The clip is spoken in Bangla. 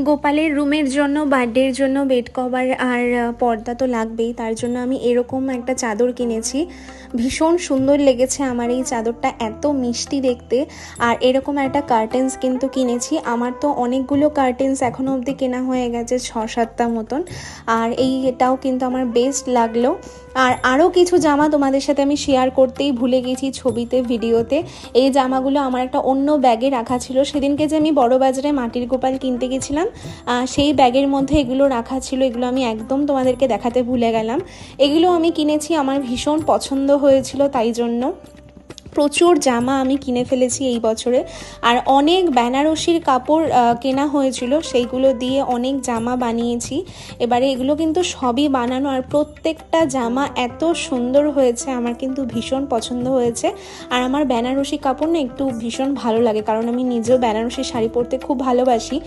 গোপালের রুমের জন্য, বার্থডের জন্য বেড কভার আর পর্দা তো লাগবেই। তার জন্য আমি এরকম একটা চাদর কিনেছি। ভীষণ সুন্দর লেগেছে আমার এই চাদরটা, এত মিষ্টি দেখতে। আর এরকম একটা কার্টেন্স কিন্তু কিনেছি। আমার তো অনেকগুলো কার্টেন্স এখনও অবধি কেনা হয়ে গেছে, 6-7টা মতন। আর এটাও কিন্তু আমার বেস্ট লাগলো। আর আরও কিছু জামা তোমাদের সাথে আমি শেয়ার করতেই ভুলে গেছি ছবিতে, ভিডিওতে। এই জামাগুলো আমার একটা অন্য ব্যাগে রাখা ছিল। সেদিনকে যে আমি বড় বাজারে মাটির গোপাল কিনতে গেছিলাম, সেই ব্যাগের মধ্যে এগুলো রাখা ছিল। এগুলো আমি একদম তোমাদেরকে দেখাতে ভুলে গেলাম। এগুলো আমি কিনেছি, আমার ভীষণ পছন্দ হয়েছিল, তাই জন্য প্রচুর জামা আমি কিনে ফেলেছি এই বছরে। আর অনেক বেনারসির কাপড় কেনা হয়েছিল, সেইগুলো দিয়ে অনেক জামা বানিয়েছি। এবারে এগুলো কিন্তু সবই বানানো, আর প্রত্যেকটা জামা এত সুন্দর হয়েছে, আমার কিন্তু ভীষণ পছন্দ হয়েছে। আর আমার বেনারসি কাপড় না একটু ভীষণ ভালো লাগে, কারণ আমি নিজেও বেনারসি শাড়ি পরতে খুব ভালোবাসি।